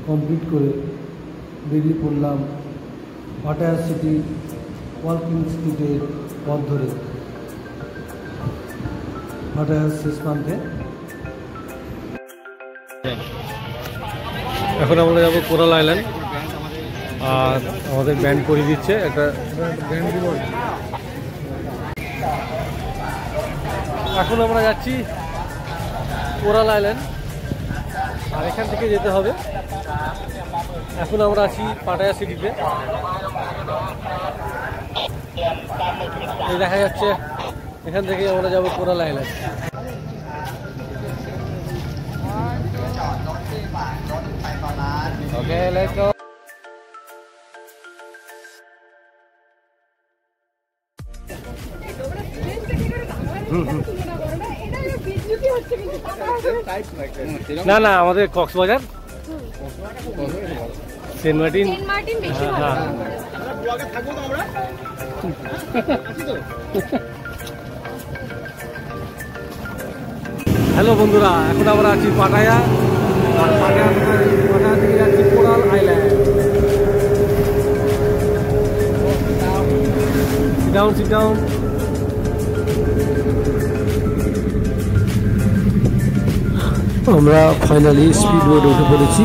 Complete করে বেরিয়ে পড়লাম পাটায়া সিটি ওয়াকিং স্ট্রিটের পথ ধরে পাটায়ার শেষ প্রান্তে। এখন আমরা যাবো কোরাল আইল্যান্ড, আর আমাদের ব্যান্ড করে দিচ্ছে একটা ব্যান্ড। এখন আমরা যাচ্ছি কোরাল আইল্যান্ড, আর এখান থেকে যেতে হবে। এখন আমরা আছি পাটায়া সিটিতে। এই দেখা যাচ্ছে এখান থেকে আমরা যাবো coral island. Okay, let's go. না না, আমাদের কক্সবাজার সেন্ট মার্টিন। হ্যালো বন্ধুরা, এখন আমরা আছি পাটায়া, আর পাটায়া থেকে যাচ্ছি কোরাল আইল্যান্ড। Sit down. আমরা ফাইনালি স্পিড বোটে উঠে পড়েছি,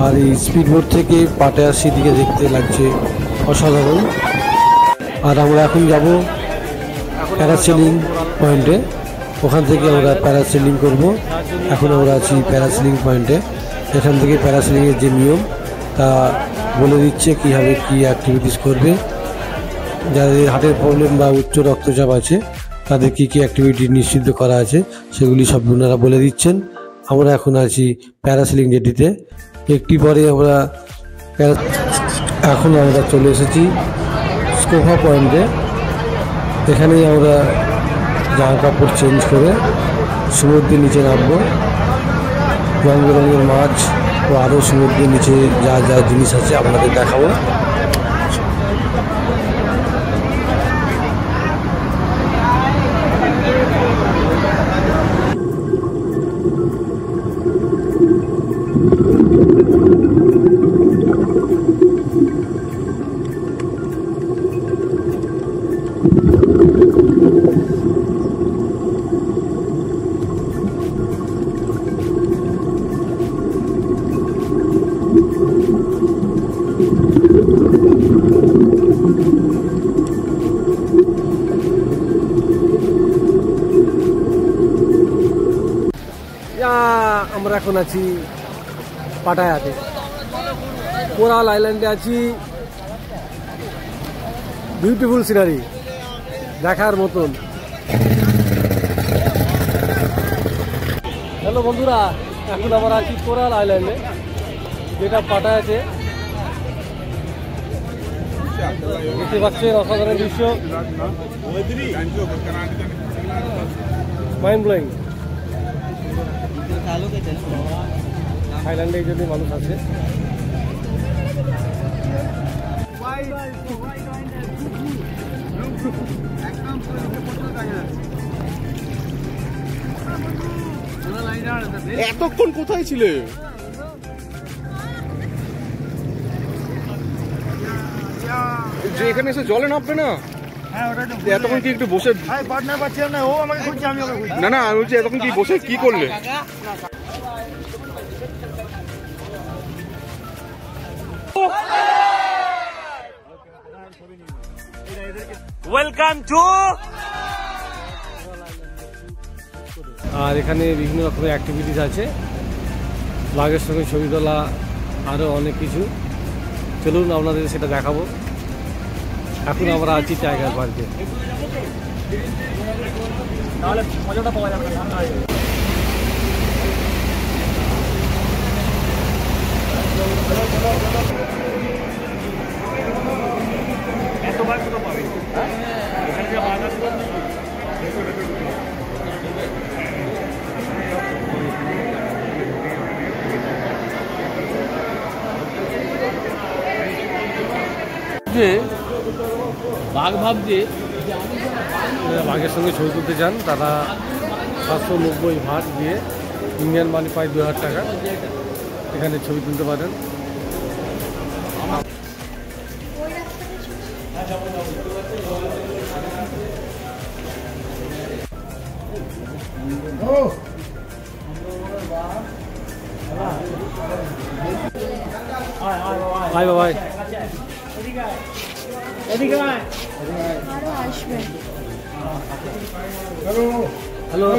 আর এই স্পিড বোট থেকে পাটায়া সিটিকে দেখতে লাগছে অসাধারণ। আর আমরা এখন যাব প্যারাসেলিং পয়েন্টে, ওখান থেকে আমরা প্যারাসেলিং করব। এখন আমরা আছি প্যারাসেলিং পয়েন্টে। এখান থেকে প্যারাসেলিংয়ের যে নিয়ম তা বলে দিচ্ছে কীভাবে কী অ্যাক্টিভিটিস করবে। যাদের হার্টের প্রবলেম বা উচ্চ রক্তচাপ আছে তাদের কী কী অ্যাক্টিভিটি নিষিদ্ধ করা আছে সেগুলি সব ওনারা বলে দিচ্ছেন। আমরা এখন আছি প্যারাসেলিং জেটিতে। একটি পরে এখন আমরা চলে এসেছি স্কোভা পয়েন্টে। এখানেই আমরা জামা কাপড় চেঞ্জ করে সমুদ্রের নিচে নামবো। রঙ বেরঙের মাছ ও আরও সমুদ্রের নিচে যা যা জিনিস আছে আপনাদের দেখাবো। আমরা এখন আছি পাটায়াতে, কোরাল আইল্যান্ডে আছি। বিউটিফুল সিনারি, দেখার মতন। হ্যালো বন্ধুরা, এখন আমরা আছি কোরাল আইল্যান্ডে, যেটা পাটায়াতে। দেখতে পাচ্ছেন অসাধারণ দৃশ্য, মাইন্ড ব্লোয়িং। থাইল্যান্ডে এই জন্য মানুষ আছে। এতক্ষণ কোথায় ছিলে? যে এখানে এসে জলে নামবে না? এতক্ষণ কি একটু বসে? না না, আমি বলছি এতক্ষণ কি বসে কি করলে? Welcome to. আর এখানে বিভিন্ন রকমের অ্যাক্টিভিটিস আছে, বাঘের সঙ্গে ছবি তোলা, আরও অনেক কিছু। চলুন আপনাদের সেটা দেখাবো। এখন আমরা আছি টাইগার পার্কে। তাহলে মজাটা পাওয়া যাবে না। এতবার তো পাবে এখানে যে বাঘ আছে। যে বাঘ ভাবছে বাঘের সঙ্গে ছবি তুলতে চান তারা 790 ভাট দিয়ে, ইন্ডিয়ান মানি প্রায় 2000 টাকা। এখানে ছবি তুলতে পারেন। হাই বাবাই, এদিকে আয়। হ্যালো হ্যালো,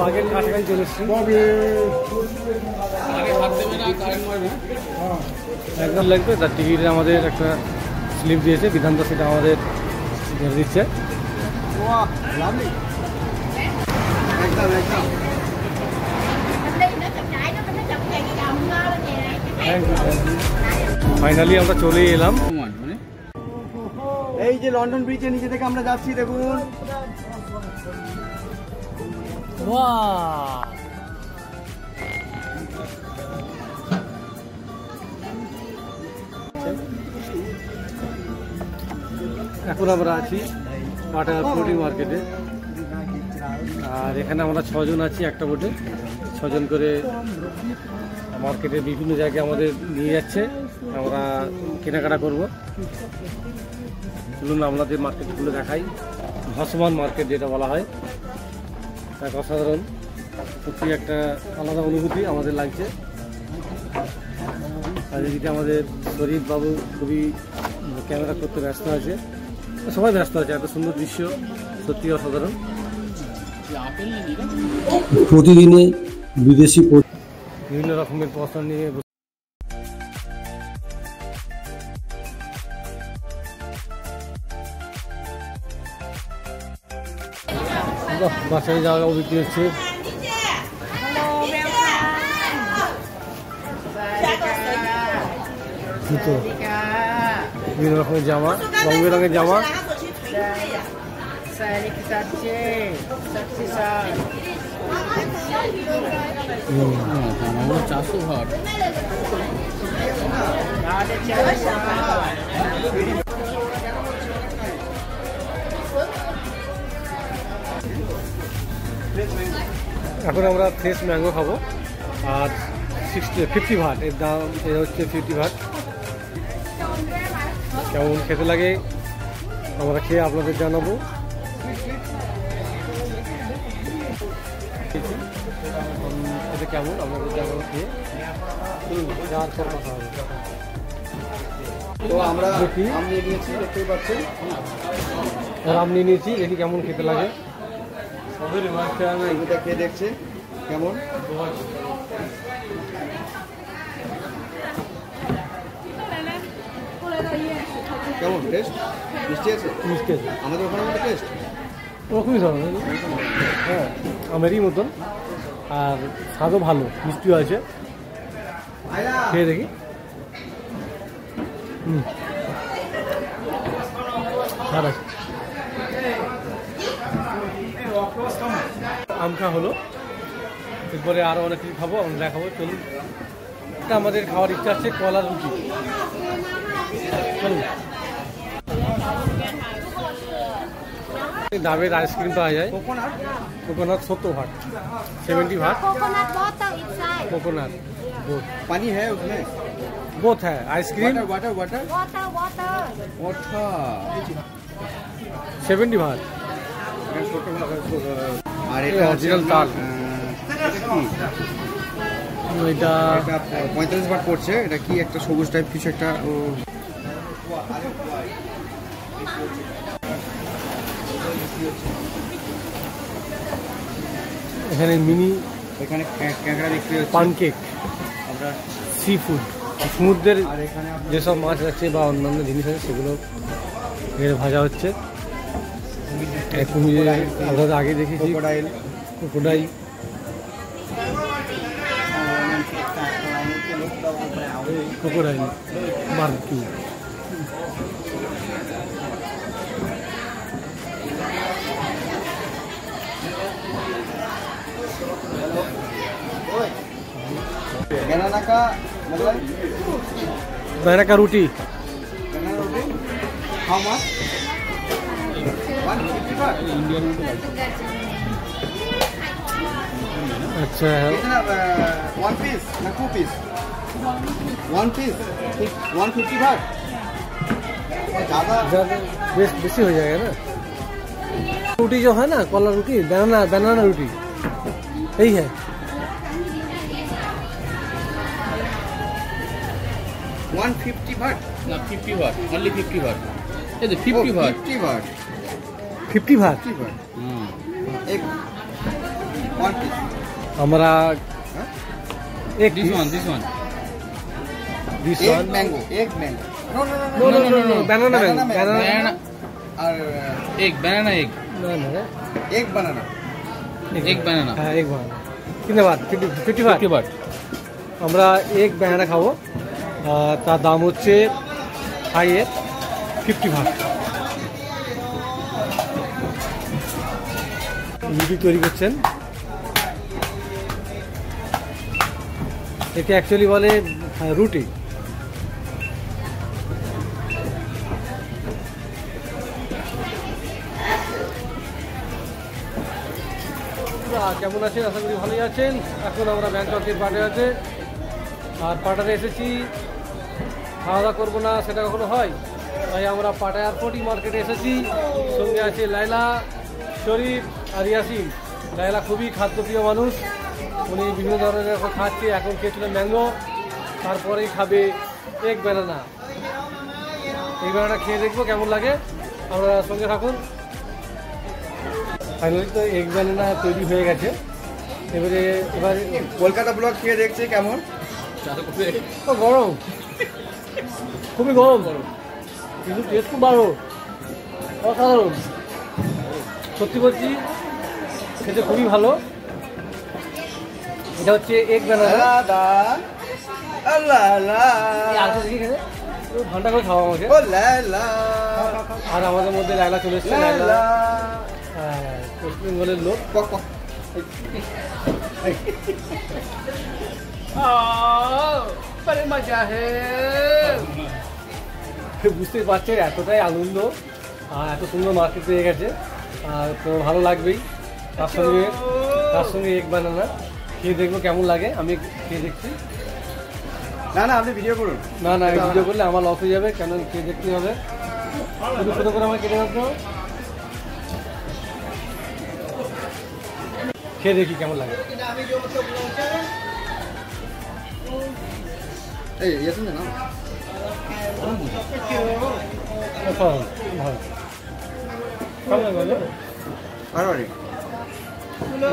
বাঘের কাছাকাছি চলে এসছি। একদম লাগবে, তার টিকিটে আমাদের একটা স্লিপ দিয়েছে বিধান্ত, সেটা আমাদের দিচ্ছে। ফাইনালি আমরা চলে এলাম। এই যে লন্ডন ব্রিজের নিচে থেকে আমরা যাচ্ছি, দেখুন। এখন আমরা আছি পাটায়া ফ্লোটিং মার্কেটে, আর এখানে আমরা 6 জন আছি একটা বোটে। 6 জন করে মার্কেটের বিভিন্ন জায়গায় আমাদের নিয়ে যাচ্ছে, আমরা কেনাকাটা করব। চলুন আপনাদের মার্কেটগুলো দেখাই। ভাসমান মার্কেট যেটা বলা হয়, এক অসাধারণ, সত্যি একটা আলাদা অনুভূতি আমাদের লাগছে। আর এদিকে আমাদের শরীফ বাবু খুবই ক্যামেরা করতে ব্যস্ত আছে, সবাই ব্যস্ত আছে। এত সুন্দর দৃশ্য, সত্যি অসাধারণ। প্রতিদিনে বিদেশি বিভিন্ন রকমের পশন নিয়ে বাসায় যাওয়া বিক্রি হচ্ছে। জুতো, বিভিন্ন রকমের জামা, রঙ বেরঙের জামা। এখন আমরা ফ্রেশ ম্যাঙ্গো খাবো, আর 50 ভাট এর দাম। এটা হচ্ছে 50 ভাট। কেমন খেতে লাগে আমরা খেয়ে আপনাদের জানাবো। এটা কেমন আপনাদের জানাবো খেয়ে, যাওয়ার পর কথা হবে। তো আমরা আম নিয়ে নিয়েছি, দেখতেই পাচ্ছেন। আম নিয়ে নিয়েছি, দেখি কেমন খেতে লাগে। এটা খেয়ে দেখছে কেমন। কেমন টেস্ট? মিষ্টি আছে? মিষ্টি আছে, আমাদের ওখানে মতো টেস্ট ওরকমই ধরনের। হ্যাঁ, আমেরই মতন, আর স্বাদও ভালো, মিষ্টিও আছে। খেয়ে দেখি। স্বাদ আছে। আম খাওয়া হলো, এরপরে আরও অনেক কিছু খাবো, আমরা দেখাবো। চলুন, এটা আমাদের খাওয়ার ইচ্ছা আছে, কলার রুটি। চলুন। ডাবের আইসক্রিম পাওয়া যায়, coconut 70 baht, 70 baht. Coconut water inside. Coconut both पानी है उसमें? बोथ है ice cream water water Water, water. Water 70 baht. আর এটা অরিজিনাল তাল। এটা 45 ভাট পড়ছে। এটা কি একটা সবুজ টাইপ কিছু একটা। এখানে মিনি এখানে ক্যাংড়া বিক্রি হচ্ছে, পানকেক, আমরা সি ফুড, সমুদ্রের আর এখানে যেসব মাছ আছে বা অন্যান্য জিনিস আছে সেগুলো এর ভাজা হচ্ছে। কুমির আমরা আগে দেখেছি, crocodile, crocodile. Crocodile barbecue. Banana का मतलब बैरा का रोटी बनाना रोटी हाउ मच 150 इंडियन अच्छा कितना 1 पीस ना 2 पीस 1 पीस 150 बात ज़्यादा बेसी हो जाएगा ना। रोटी जो है ना कोला रोटी बनाना रोटी यही है। 150 बात না 50 বাট, অনলি 50 বাট। এই যে 50 বাট। 50 बात 50 भात 50 बात एक 1 पीस हमारा एक This one, this one. This एक वन मैंगो नो नो बनाना Banana Banana, और egg, banana egg. एक बनाना Egg banana. হ্যাঁ এক বানানা কিনে বাদ 50 ভাত 50 বাট। আমরা এক ব্যানানা খাবো তার দাম হচ্ছে হাইয়ে 50 ভাত। রুটি তৈরি করছেন, একে অ্যাকচুয়ালি বলে রুটি। কেমন আছেন? আশা করি ভালোই আছেন। এখন আমরা ব্যাংককের পাটে আছে আর পাটারে এসেছি, খাওয়া দাওয়া করবো না সেটা কখনো হয়, তাই আমরা পাটা এয়ারপোর্টই মার্কেটে এসেছি। সঙ্গে আছে লাইলা, শরীফ আর ইয়াসিন। লাইলা খুবই খাদ্যপ্রিয় মানুষ, উনি বিভিন্ন ধরনের এখন খাচ্ছে। এখন খেয়েছিলেন ম্যাঙ্গো, তারপরেই খাবে এক ব্যানানা। এই ব্যানানা খেয়ে দেখবো কেমন লাগে, আমরা সঙ্গে থাকুন। ফাইনালি তো এক ব্যানানা তৈরি হয়ে গেছে। এবার কলকাতা ব্লগ খেয়ে দেখছে কেমন ও গরম, খুবই গরম কিন্তু টেস্ট খুব ভালো, অসাধারণ। সত্যি বলছি খেতে খুবই ভালো। এটা হচ্ছে এক ব্যানানা। দাদা আল্লাহ আল্লাহ ঘন্টা করে খাওয়া আমাকে। ও লালা আর আমাদের মধ্যে লাইলা চলে এসছে। লাইলা ওয়েস্ট বেঙ্গলের লোক। বুঝতেই পারছে এতটাই আনন্দ আর এত সুন্দর মার্কেট পেয়ে গেছে, আর তো ভালো লাগবেই। তার সঙ্গে এক বানানা খেয়ে দেখবো কেমন লাগে। আমি খেয়ে দেখছি। না না আপনি ভিডিও করুন। না না ভিডিও করলে আমার লস হয়ে যাবে, কেন খেয়ে দেখতে হবে। শুধু ছোটো করে আমার কেটে রাখবো, খেয়ে দেখি কেমন লাগে। এই ইয়াসিন না ভালো ভালো ভালো বারবারই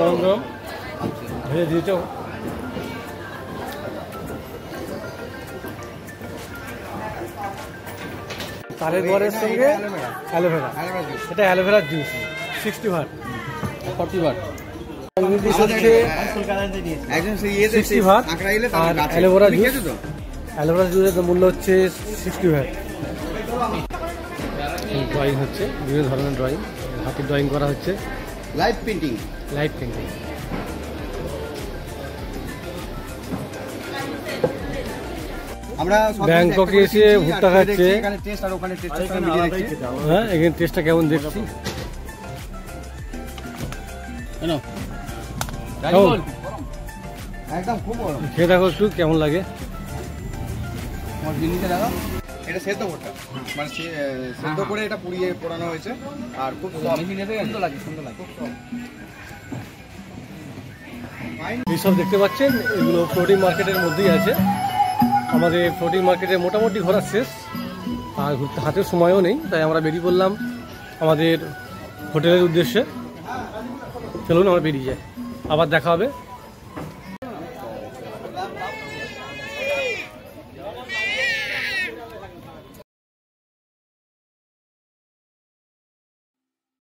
গরম গরম ভেজে দিয়েছ। তালের বরের সঙ্গে অ্যালোভেরা, এটা অ্যালোভেরার জুস 60 ভাট 40 বাট। হচ্ছে একজন সেই ইয়েতে 60 ভাট আঁকড়াইলে আর অ্যালোভেরা জুস। অ্যালোভেরা জুসের মূল্য হচ্ছে 60 ভাট। ড্রয়িং হচ্ছে, বিভিন্ন ধরনের ড্রয়িং, হাতের ড্রয়িং করা হচ্ছে, লাইভ পেইন্টিং লাইভ পেইন্টিং। আমরা ব্যাংককে এসে ভুট্টা খাচ্ছে। এখানে টেস্ট আর ওখানে টেস্ট মিলিয়ে দেখছি। হ্যাঁ এখানে টেস্টটা কেমন দেখছি। কেন? কেমন? একদম খুব গরম। খেয়ে দেখো একটু কেমন লাগে। তোমার জিনিসটা দেখো, এটা সেদ্ধ ভুট্টা, মানে সেদ্ধ করে এটা পুড়িয়ে পোড়ানো হয়েছে আর খুব সুন্দর লাগে, সুন্দর লাগে, খুব সফট। এইসব দেখতে পাচ্ছেন এগুলো ফ্লোটিং মার্কেটের মধ্যেই আছে। আমাদের ফ্লোটিং মার্কেটে মোটামুটি ঘোরা শেষ, আর ঘুরতে হাতের সময়ও নেই, তাই আমরা বেরিয়ে পড়লাম আমাদের হোটেলের উদ্দেশ্যে। চলুন আমরা বেরিয়ে যাই, আবার দেখা হবে।